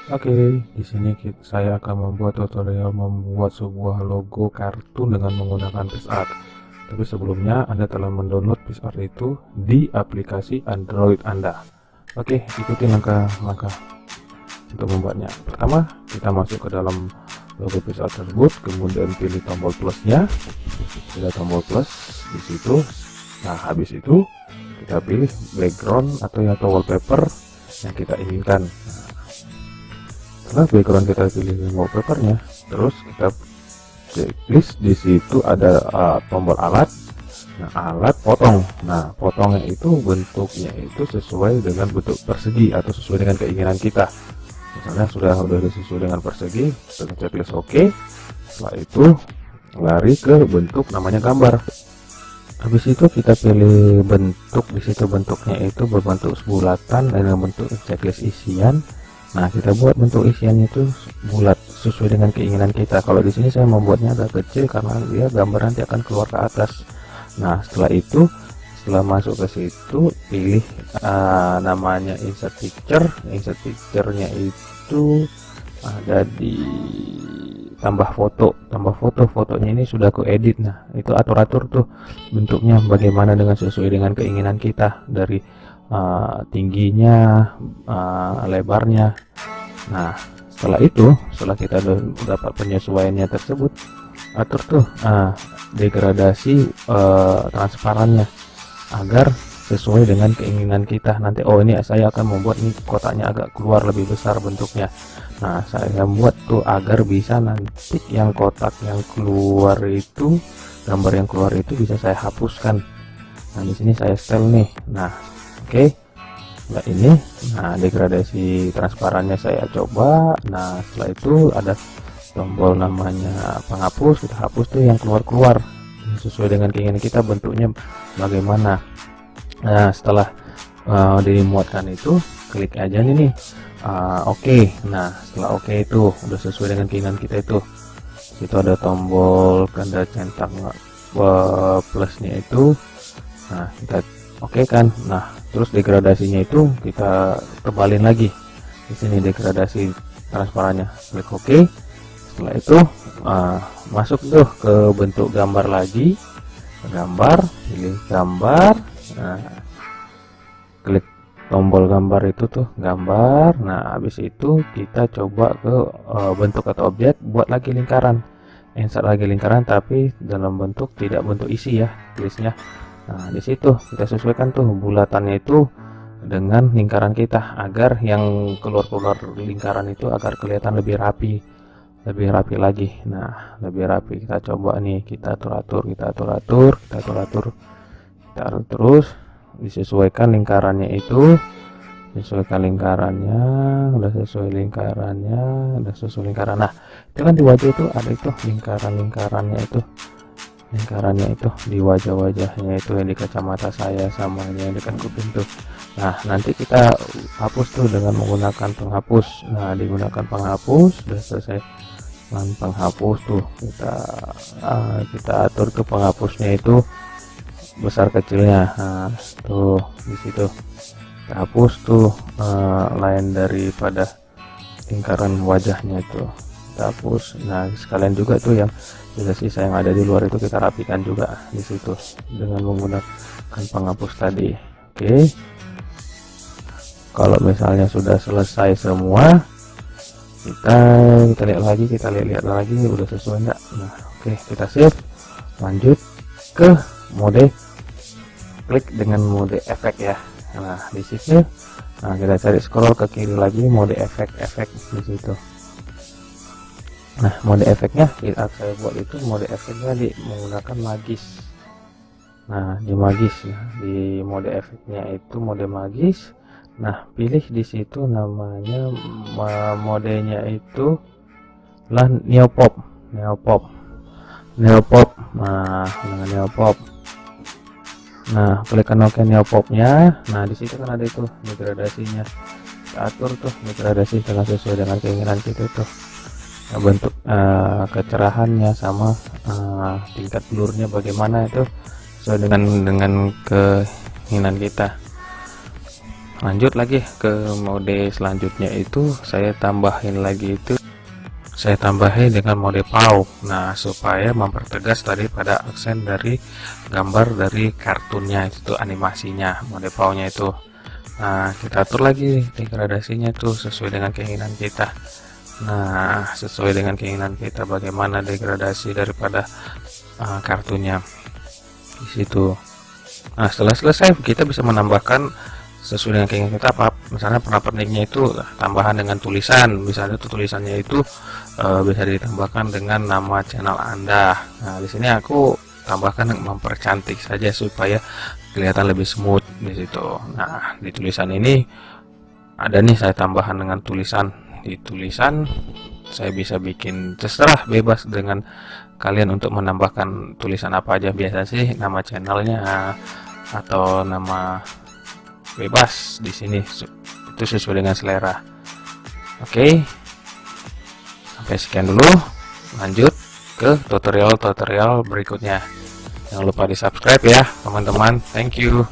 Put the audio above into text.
Oke, di sini saya akan membuat tutorial membuat sebuah logo kartun dengan menggunakan PixArt. Tapi sebelumnya Anda telah mendownload PixArt itu di aplikasi Android Anda. Oke, ikuti langkah-langkah untuk membuatnya. Pertama, kita masuk ke dalam logo PixArt tersebut, kemudian pilih tombol plusnya, pilih tombol plus di situ. Nah, habis itu kita pilih background atau wallpaper yang kita inginkan. Setelah background kita pilih wallpapernya, terus kita checklist. Di situ ada tombol alat. Nah, alat potong. Nah, potongnya itu bentuknya itu sesuai dengan bentuk persegi atau sesuai dengan keinginan kita. Misalnya sudah sesuai dengan persegi, kita checklist oke. Setelah itu lari ke bentuk namanya gambar. Habis itu kita pilih bentuk. Di situ bentuknya itu berbentuk bulatan dengan bentuk checklist isian. Nah, kita buat bentuk isiannya itu bulat sesuai dengan keinginan kita. Kalau di sini saya membuatnya agak kecil karena dia gambar nanti akan keluar ke atas. Nah, setelah itu, setelah masuk ke situ, pilih namanya insert picture. Insert picture-nya itu ada di tambah foto. Fotonya ini sudah aku edit. Nah, itu atur-atur tuh bentuknya bagaimana dengan sesuai dengan keinginan kita, dari tingginya, lebarnya. Nah, setelah kita dapat penyesuaiannya tersebut, atur tuh degradasi transparannya agar sesuai dengan keinginan kita. Nanti ini saya akan membuat nih kotaknya agak keluar lebih besar bentuknya. Nah, saya buat tuh agar bisa nanti yang kotak yang keluar itu, gambar yang keluar itu bisa saya hapuskan. Nah, di sini saya setel nih. Nah, oke. Nah, ini degradasi transparannya saya coba. Nah, setelah itu ada tombol namanya penghapus. Kita hapus tuh yang keluar sesuai dengan keinginan kita, bentuknya bagaimana. Nah, setelah dimuatkan itu, klik aja nih oke. Nah, setelah oke itu udah sesuai dengan keinginan kita itu. Itu ada tombol tanda centang plusnya itu. Nah, kita oke kan. Nah, terus degradasinya itu kita tebalin lagi. Di sini degradasi transparannya, klik oke. Setelah itu masuk tuh ke bentuk gambar lagi. Gambar, pilih gambar. Nah, klik tombol gambar itu tuh gambar. Nah, habis itu kita coba ke bentuk atau objek, buat lagi lingkaran. Insert lagi lingkaran tapi dalam bentuk tidak bentuk isi ya, tulisnya. Nah, di situ kita sesuaikan tuh bulatannya itu dengan lingkaran kita agar yang keluar lingkaran itu agar kelihatan lebih rapi lagi. Nah, lebih rapi. Kita coba nih, kita atur terus, disesuaikan lingkarannya itu. Udah sesuai lingkaran. Nah, itu kan di wajah itu ada itu lingkarannya itu di wajahnya itu, yang di kacamata saya sama yang di kuping tuh. Nah, nanti kita hapus tuh dengan menggunakan penghapus. Nah, digunakan penghapus. Sudah selesai dengan penghapus tuh, kita atur ke penghapusnya itu besar kecilnya. Nah, tuh di situ kita hapus tuh lain daripada lingkaran wajahnya itu kita hapus. Nah, sekalian juga tuh yang sisa yang ada di luar itu kita rapikan juga di situ dengan menggunakan penghapus tadi. Oke. Kalau misalnya sudah selesai semua, kita lihat lagi udah sesuai enggak. Nah, oke, kita save, lanjut ke mode, klik dengan mode efek ya. Nah, di situ kita cari, scroll ke kiri lagi, mode efek di situ. Nah, mode efeknya saya buat itu mode efeknya menggunakan magis. Nah, di magis ya, di mode efeknya itu mode magis. Nah, pilih di situ namanya modenya itu lah neopop. Nah, dengan neopop. Nah, klikkan oke neopopnya. Nah, di situ kan ada itu degradasinya. Kita atur tuh degradasi dengan sesuai dengan keinginan kita tuh. Nah, bentuk kecerahannya sama tingkat blurnya bagaimana itu sesuai dengan keinginan kita. Lanjut lagi ke mode selanjutnya, itu saya tambahin lagi, itu saya tambahin dengan mode PAW. Nah, supaya mempertegas tadi pada aksen dari gambar dari kartunnya itu tuh, animasinya, mode PAW-nya itu. Nah, kita atur lagi degradasinya tuh sesuai dengan keinginan kita. Nah, sesuai dengan keinginan kita bagaimana degradasi daripada kartunya di situ. Nah, setelah selesai kita bisa menambahkan sesuai dengan keinginan kita, apa misalnya pernak-perniknya itu tambahan dengan tulisan, misalnya itu tulisannya itu bisa ditambahkan dengan nama channel Anda. Nah, di sini aku tambahkan mempercantik saja supaya kelihatan lebih smooth di situ. Nah, di tulisan ini ada nih saya tambahkan dengan tulisan. Di tulisan saya bisa bikin terserah, bebas dengan kalian untuk menambahkan tulisan apa aja. Biasa sih nama channelnya atau nama, bebas di sini, itu sesuai dengan selera. Oke, sampai sekian dulu, lanjut ke tutorial berikutnya. Jangan lupa di subscribe ya teman-teman. Thank you.